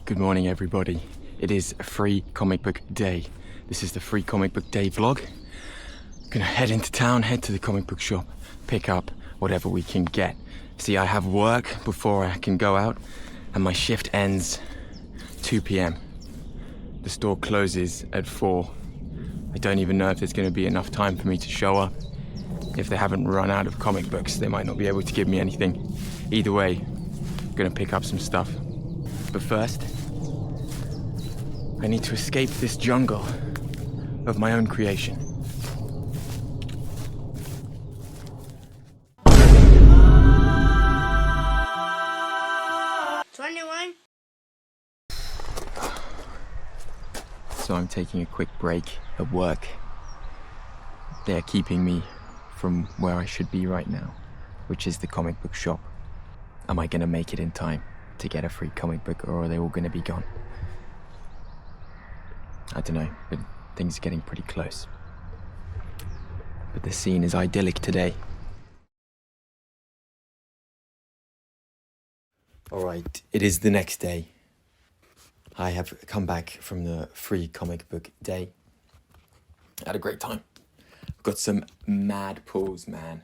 Good morning, everybody. It is a free comic book day. This is the free comic book day vlog. I'm gonna head into town, head to the comic book shop, pick up whatever we can get. See, I have work before I can go out, and my shift ends 2 p.m. The store closes at 4. I don't even know if there's gonna be enough time for me to show up. If they haven't run out of comic books, they might not be able to give me anything. Either way, I'm gonna pick up some stuff. But first, I need to escape this jungle of my own creation. So I'm taking a quick break at work. They're keeping me from where I should be right now, which is the comic book shop. Am I gonna make it in time to get a free comic book, or are they all gonna be gone? I don't know, but things are getting pretty close. But the scene is idyllic today. Alright, it is the next day. I have come back from the free comic book day. I had a great time. Got some mad pulls, man.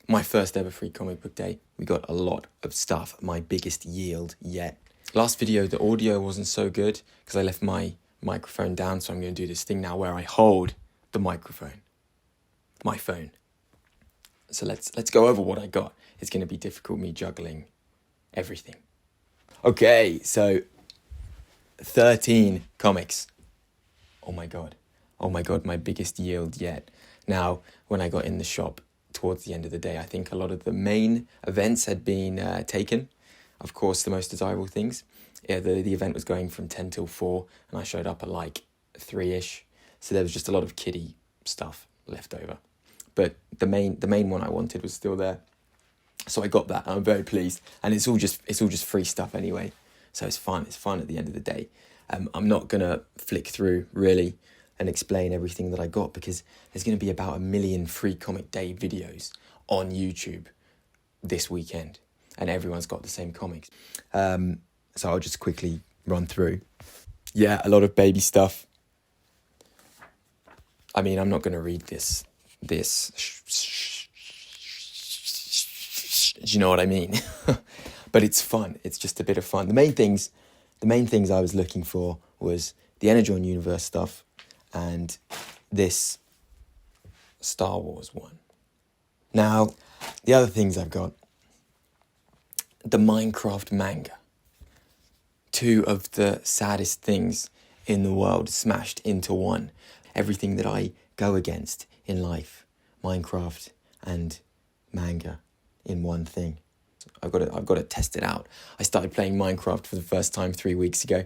My first ever free comic book day. We got a lot of stuff. My biggest yield yet. Last video, the audio wasn't so good because I left my microphone down, so I'm going to do this thing now where I hold the microphone, my phone. So let's go over what I got. It's going to be difficult, me juggling everything. Okay, so 13 comics. Oh my god, my biggest yield yet. Now, when I got in the shop towards the end of the day, I think a lot of the main events had been taken. Of course, the most desirable things. Yeah, the event was going from 10 till 4, and I showed up at like 3-ish. So there was just a lot of kiddie stuff left over. But the main one I wanted was still there. So I got that, and I'm very pleased. And it's all just free stuff anyway. So it's fun. It's fun at the end of the day. I'm not gonna flick through really and explain everything that I got, because there's gonna be about 1 million free comic day videos on YouTube this weekend, and everyone's got the same comics. So I'll just quickly run through. Yeah, a lot of baby stuff. I mean, I'm not going to read this. Do you know what I mean? But it's fun. It's just a bit of fun. The main things I was looking for was the Energon Universe stuff and this Star Wars one. Now, the other things I've got, the Minecraft manga. 2 of the saddest things in the world smashed into one. Everything that I go against in life, Minecraft and manga in one thing. I've got to test it out. I started playing Minecraft for the first time 3 weeks ago.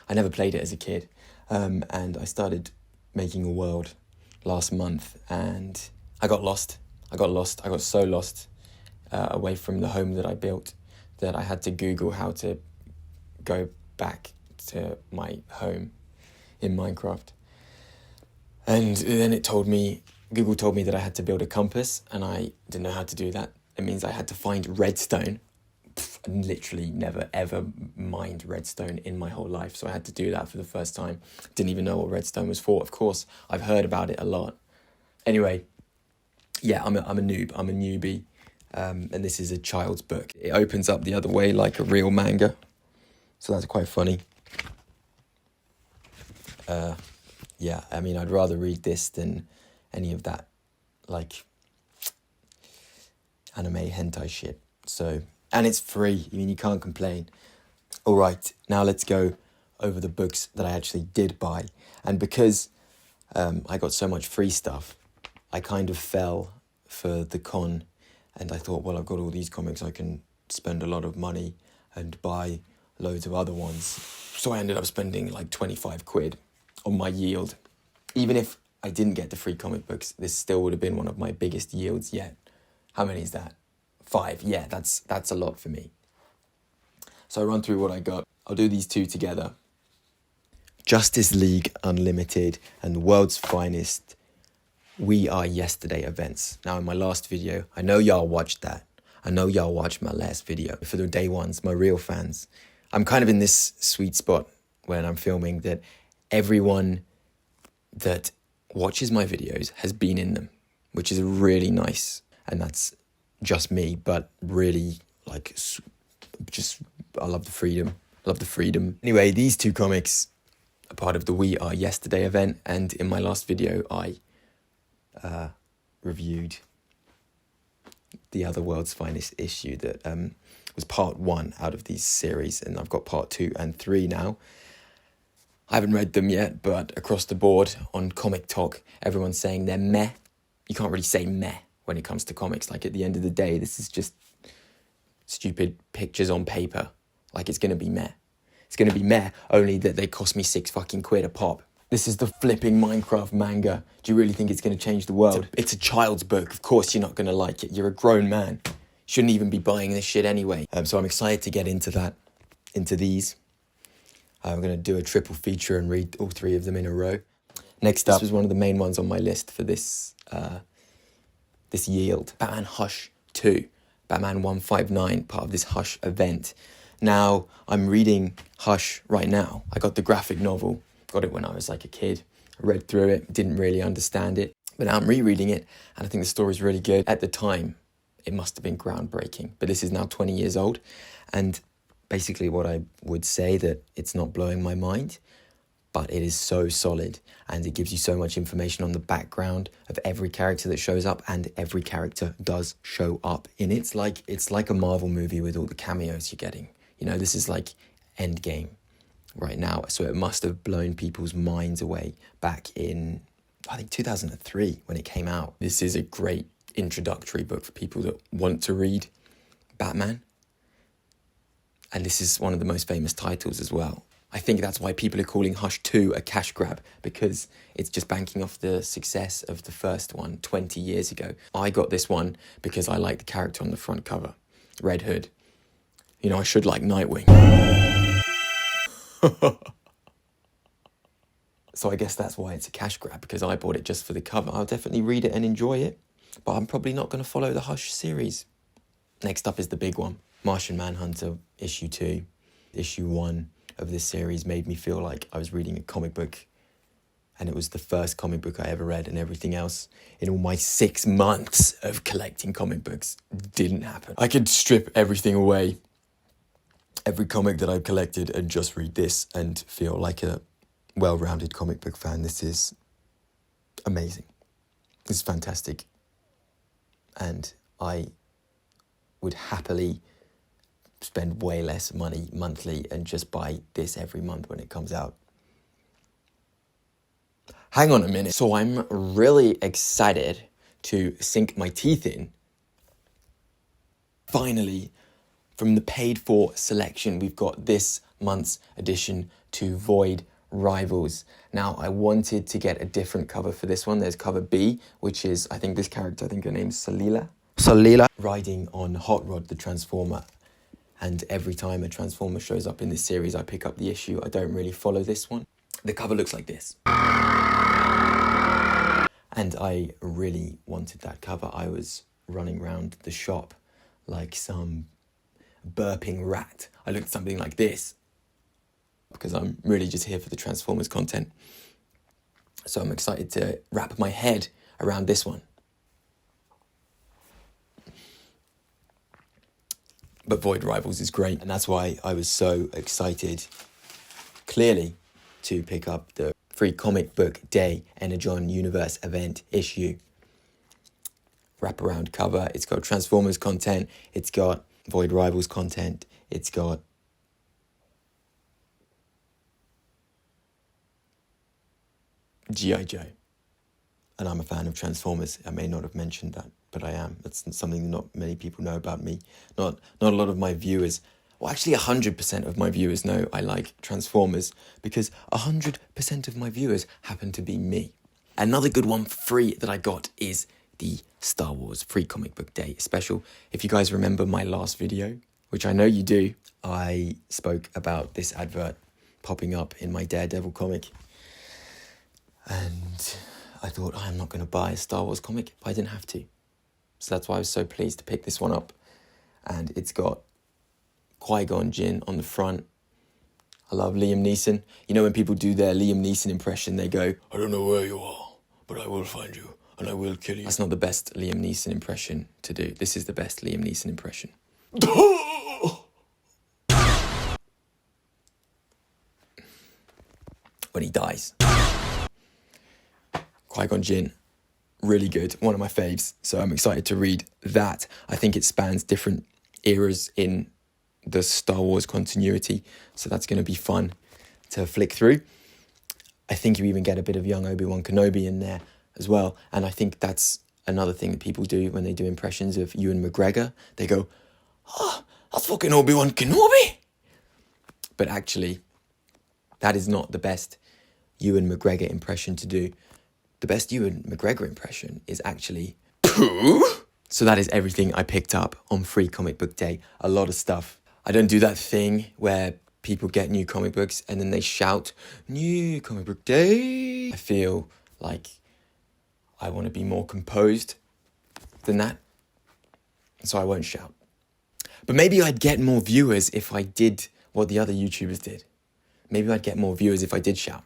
I never played it as a kid, and I started making a world last month, and I got lost. I got so lost away from the home that I built that I had to Google how to go back to my home in Minecraft. And then Google told me that I had to build a compass, and I didn't know how to do that. It means I had to find redstone. I literally never ever mined redstone in my whole life, so I had to do that for the first time. Didn't even know what redstone was for. Of course, I've heard about it a lot. Anyway, yeah, I'm a noob. I'm a newbie. And this is a child's book. It opens up the other way like a real manga. So that's quite funny. Yeah, I mean, I'd rather read this than any of that, like, anime hentai shit. So, and it's free. I mean, you can't complain. All right, now let's go over the books that I actually did buy. And because I got so much free stuff, I kind of fell for the con. And I thought, well, I've got all these comics, I can spend a lot of money and buy loads of other ones. So I ended up spending like 25 quid on my yield. Even if I didn't get the free comic books, this still would have been one of my biggest yields yet. How many is that? 5. Yeah, that's a lot for me. So I run through what I got. I'll do these 2 together. Justice League Unlimited and World's Finest We Are Yesterday events. Now, in my last video, I know y'all watched that. I know y'all watched my last video. For the day ones, my real fans, I'm kind of in this sweet spot when I'm filming that everyone that watches my videos has been in them, which is really nice. And that's just me, but really like just, I love the freedom. I love the freedom. Anyway, these two comics are part of the We Are Yesterday event. And in my last video, I reviewed The Other World's Finest issue that was part 1 out of these series. And I've got part 2 and 3 now. I haven't read them yet, but across the board on Comic Talk, everyone's saying they're meh. You can't really say meh when it comes to comics. Like, at the end of the day, this is just stupid pictures on paper. Like, it's going to be meh. It's going to be meh, only that they cost me £6 a pop. This is the flipping Minecraft manga. Do you really think it's going to change the world? It's a child's book. Of course you're not going to like it. You're a grown man. Shouldn't even be buying this shit anyway. So I'm excited to get into these. I'm going to do a triple feature and read all 3 of them in a row. Next up, this was one of the main ones on my list for this yield. Batman Hush 2. Batman 159, part of this Hush event. Now, I'm reading Hush right now. I got the graphic novel. Got it when I was like a kid. I read through it, didn't really understand it. But now I'm rereading it, and I think the story's really good. At the time, it must have been groundbreaking. But this is now 20 years old. And basically what I would say, that it's not blowing my mind, but it is so solid, and it gives you so much information on the background of every character that shows up, and every character does show up in it. It's like a Marvel movie with all the cameos you're getting. You know, this is like Endgame right now, so it must have blown people's minds away back in, I think, 2003 when it came out. This is a great introductory book for people that want to read Batman. And this is one of the most famous titles as well. I think that's why people are calling Hush 2 a cash grab, because it's just banking off the success of the first one 20 years ago. I got this one because I like the character on the front cover, Red Hood. You know, I should like Nightwing. So I guess that's why it's a cash grab, because I bought it just for the cover. I'll definitely read it and enjoy it, but I'm probably not going to follow the Hush series. Next up is the big one. Martian Manhunter, issue 2. Issue 1 of this series made me feel like I was reading a comic book, and it was the first comic book I ever read, and everything else in all my 6 months of collecting comic books didn't happen. I could strip everything away, every comic that I've collected, and just read this and feel like a well-rounded comic book fan. This is amazing. This is fantastic. And I would happily spend way less money monthly and just buy this every month when it comes out. Hang on a minute. So I'm really excited to sink my teeth in. Finally, from the paid-for selection, we've got this month's addition to Void Rivals. Now, I wanted to get a different cover for this one. There's cover B, which is, I think her name's Salila, riding on Hot Rod the Transformer. And every time a Transformer shows up in this series, I pick up the issue. I don't really follow this one. The cover looks like this. And I really wanted that cover. I was running around the shop like some burping rat. I looked something like this, because I'm really just here for the Transformers content. So I'm excited to wrap my head around this one. But Void Rivals is great, and that's why I was so excited, clearly, to pick up the free comic book day Energon Universe event issue. Wraparound cover. It's got Transformers content. It's got Void Rivals content. It's got G.I. Joe. And I'm a fan of Transformers. I may not have mentioned that, but I am. That's something that not many people know about me. Not a lot of my viewers, well, actually 100% of my viewers know I like Transformers, because 100% of my viewers happen to be me. Another good one for free that I got is the Star Wars Free Comic Book Day special. If you guys remember my last video, which I know you do, I spoke about this advert popping up in my Daredevil comic. And I thought, I'm not going to buy a Star Wars comic if I didn't have to. So that's why I was so pleased to pick this one up. And it's got Qui-Gon Jinn on the front, I love Liam Neeson. You know when people do their Liam Neeson impression, they go, I don't know where you are, but I will find you and I will kill you. That's not the best Liam Neeson impression to do. This is the best Liam Neeson impression. When he dies. Qui-Gon Jinn, really good, one of my faves. So I'm excited to read that. I think it spans different eras in the Star Wars continuity, so that's going to be fun to flick through. I think you even get a bit of young Obi-Wan Kenobi in there as well, and I think that's another thing that people do when they do impressions of Ewan McGregor. They go, oh, that's fucking Obi-Wan Kenobi! But actually, that is not the best Ewan McGregor impression to do. The best Ewan McGregor impression is actually poo. So that is everything I picked up on Free Comic Book Day. A lot of stuff. I don't do that thing where people get new comic books and then they shout, New Comic Book Day. I feel like I want to be more composed than that. So I won't shout. But maybe I'd get more viewers if I did what the other YouTubers did. Maybe I'd get more viewers if I did shout.